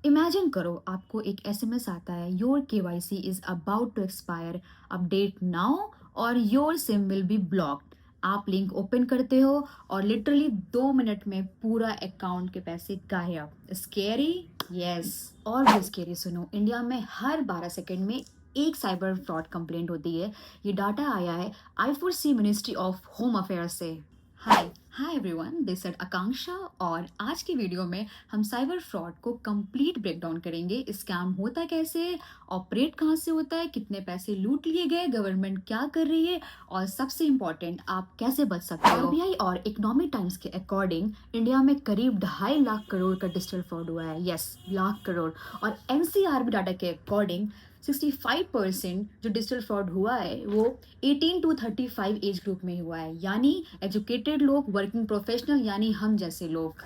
Imagine करो आपको एक एसएमएस आता है, your KYC is about to expire, update now or your SIM will be blocked. आप लिंक ओपन करते हो और लिटरली 2 मिनट में पूरा अकाउंट के पैसे गायब। स्केरी? यस। और भी स्केरी सुनो, इंडिया में हर 12 सेकंड में एक साइबर फ्रॉड कंप्लेंट होती है। ये डाटा आया है I4C ministry of home affairs से। हाय हाय एवरीवन, दिस इज आकांक्षा और आज की वीडियो में हम साइबर फ्रॉड को कंप्लीट ब्रेक डाउन करेंगे। स्कैम होता कैसे, ऑपरेट कहाँ से होता है, कितने पैसे लूट लिए गए, गवर्नमेंट क्या कर रही है और सबसे इम्पोर्टेंट आप कैसे बच सकते हो। आरबीआई और इकोनॉमिक टाइम्स के अकॉर्डिंग इंडिया में करीब 2.5 लाख करोड़ का डिजिटल फ्रॉड हुआ है। यस, लाख करोड़। और एनसीआरबी डाटा के अकॉर्डिंग 65% जो डिजिटल फ्रॉड हुआ है वो 18 to 35 एज ग्रुप में हुआ है, यानी एजुकेटेड लोग, वर्किंग प्रोफेशनल यानी हम जैसे लोग।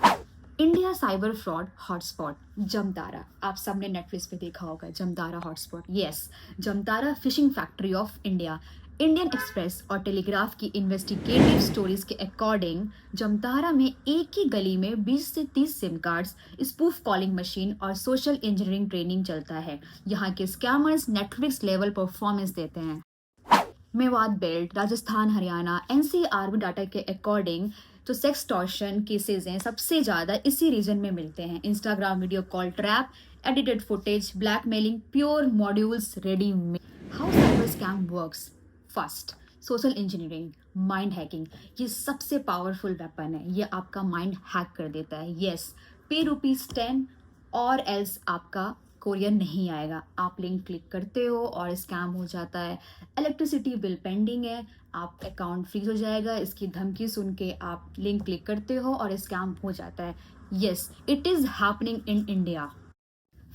India cyber fraud hotspot Jamtara, आप सबने नेटफ्लिक्स पे देखा होगा Jamtara hotspot. Yes, Jamtara fishing factory of India. Indian express और टेलीग्राफ की इन्वेस्टिगेटिव स्टोरीज के अकॉर्डिंग जमतारा में एक ही गली में 20 से 30 SIM cards, spoof calling machine और सोशल इंजीनियरिंग ट्रेनिंग चलता है। यहाँ के स्कैमर्स नेटफ्लिक्स लेवल परफॉर्मेंस देते हैं। Mewat belt, Rajasthan, Haryana, NCRB data के अकॉर्डिंग जो सेक्सटॉर्शन केसेस हैं सबसे ज़्यादा इसी रीजन में मिलते हैं। Instagram video call trap, edited footage, blackmailing, pure modules ready. How cyber scam works? First, social engineering, mind hacking. ये सबसे पावरफुल वेपन है, ये आपका माइंड हैक कर देता है। यस, पे ₹10 और एल्स आपका कोरियर नहीं आएगा। आप लिंक क्लिक करते हो और स्कैम हो जाता है। इलेक्ट्रिसिटी बिल पेंडिंग है, आप अकाउंट फ्रीज हो जाएगा, इसकी धमकी सुन के आप लिंक क्लिक करते हो और स्कैम हो जाता है। Yes, it is happening in India.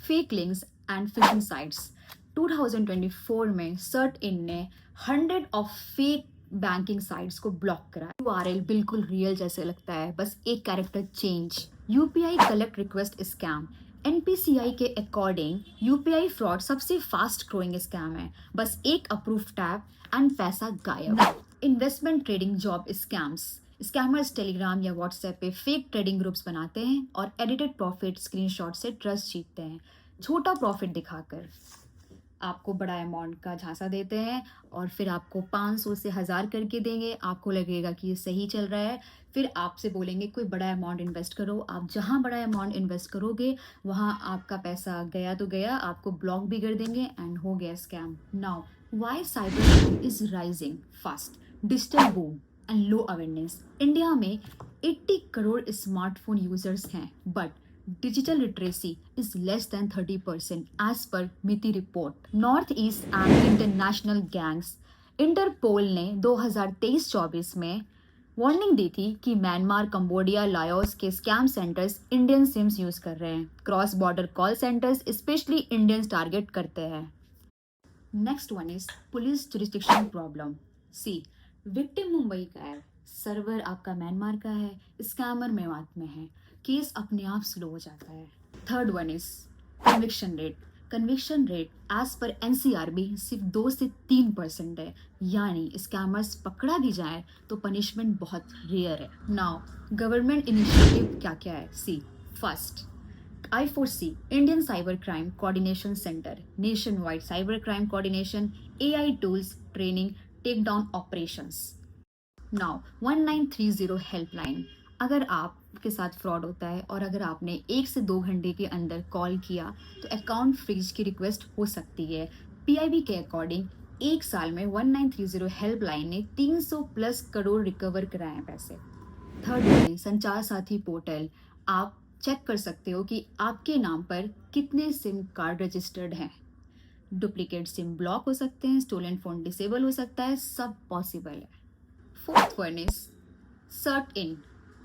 Fake links and fishing sites. 2024 में सर्ट इन ने 100 ऑफ फेक बैंकिंग साइट्स को ब्लॉक करा। यूआरएल बिल्कुल रियल जैसे लगता है, बस एक character change. UPI collect request scam. NPCI के अकॉर्डिंग यूपीआई फ्रॉड सबसे फास्ट ग्रोइंग स्कैम है, बस एक अप्रूव टैब एंड पैसा गायब। Investment trading job scams. Scammers Telegram या व्हाट्सएप पे फेक ट्रेडिंग ग्रुप्स बनाते हैं और एडिटेड प्रॉफिट स्क्रीनशॉट से ट्रस्ट जीतते हैं। छोटा प्रॉफिट दिखाकर आपको बड़ा अमाउंट का झांसा देते हैं और फिर आपको 500 से 1000 करके देंगे। आपको लगेगा कि ये सही चल रहा है, फिर आपसे बोलेंगे कोई बड़ा अमाउंट इन्वेस्ट करो। आप जहाँ बड़ा अमाउंट इन्वेस्ट करोगे वहाँ आपका पैसा गया तो गया, आपको ब्लॉक भी कर देंगे एंड हो गया scam. Now why cyber is rising fast? Digital boom and low awareness. India में 80 करोड़ स्मार्टफोन यूजर्स हैं, but digital literacy is less than 30% as per MeitY report. North east and international gangs. Interpol ने 2023-24 में warning दी थी कि Myanmar, Cambodia, Laos के scam centers Indian SIMs use कर रहे हैं। Cross border call centers specially Indians target करते हैं। Next one is police jurisdiction problem. See, victim Mumbai का है, सर्वर आपका म्यांमार का है, स्कैमर मेवात में है, केस अपने आप स्लो हो जाता है। Third one is conviction rate. Conviction rate as per NCRB सिर्फ 2 से 3% है, यानी स्कैमर्स पकड़ा भी जाए तो पनिशमेंट बहुत रेयर है। नाउ गवर्नमेंट इनिशिएटिव क्या क्या है? सी, first, I4C, Indian Cyber Crime Coordination Center, nationwide cyber crime coordination, AI tools, training, takedown operations. Now 1930 helpline. अगर आपके साथ फ्रॉड होता है और अगर आपने 1 से 2 घंटे के अंदर कॉल किया तो अकाउंट फ्रीज की रिक्वेस्ट हो सकती है। पीआईबी के अकॉर्डिंग एक साल में 1930 हेल्पलाइन ने 300 प्लस करोड़ रिकवर कराए हैं पैसे। थर्ड वन, संचार साथी पोर्टल। आप चेक कर सकते हो कि आपके नाम पर कितने सिम कार्ड रजिस्टर्ड हैं। डुप्लीकेट सिम ब्लॉक हो सकते हैं, स्टोलन फोन डिसेबल हो सकता है, सब पॉसिबल है। Fourth one is CERT in,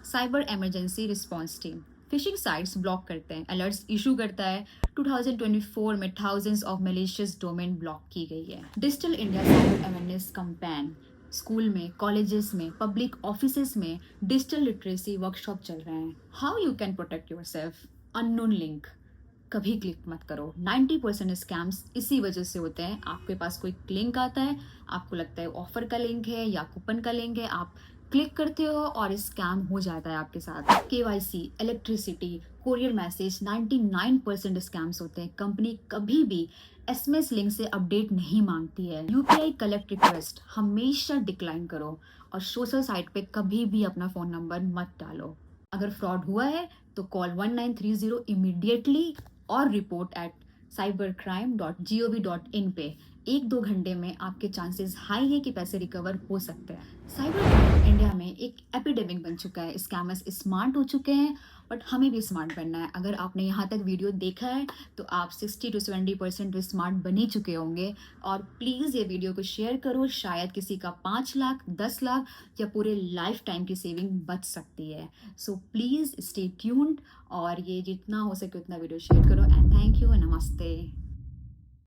cyber emergency response team. Phishing sites block करते हैं, अलर्ट्स इशू करता है। 2024 में thousands of malicious domain block की गई है। Digital India cyber awareness campaign. School में, कॉलेजेस में, पब्लिक ऑफिसेस में डिजिटल लिटरेसी वर्कशॉप चल रहे हैं। How you can protect yourself? Unknown link कभी क्लिक मत करो। 90% स्कैम्स इसी वजह से होते हैं। आपके पास कोई लिंक आता है, आपको लगता है ऑफर का लिंक है या कूपन का लिंक है, आप क्लिक करते हो और स्कैम हो जाता है आपके साथ। KYC, electricity, courier message 99% scams होते हैं। कंपनी कभी भी एसएमएस लिंक से अपडेट नहीं मांगती है। यूपीआई कलेक्ट रिक्वेस्ट हमेशा डिक्लाइन करो और सोशल साइट पे कभी भी अपना फ़ोन नंबर मत डालो। अगर फ्रॉड हुआ है तो कॉल 1930 इमीडिएटली और रिपोर्ट एट cybercrime.gov.in पे 1-2 घंटे में आपके चांसेस हाई है कि पैसे रिकवर हो सकते हैं। साइबर क्राइम इंडिया में एक एपिडेमिक बन चुका है। स्कैमर्स स्मार्ट हो चुके हैं, बट हमें भी स्मार्ट बनना है। अगर आपने यहाँ तक वीडियो देखा है तो आप 60 to 70% तो स्मार्ट बन ही चुके होंगे। और प्लीज़ ये वीडियो को शेयर करो, शायद किसी का 5 लाख, 10 लाख या पूरे लाइफ टाइम की सेविंग बच सकती है। सो प्लीज़ स्टे ट्यून्ड और ये जितना हो सके उतना वीडियो शेयर करो। एंड थैंक यू, नमस्ते।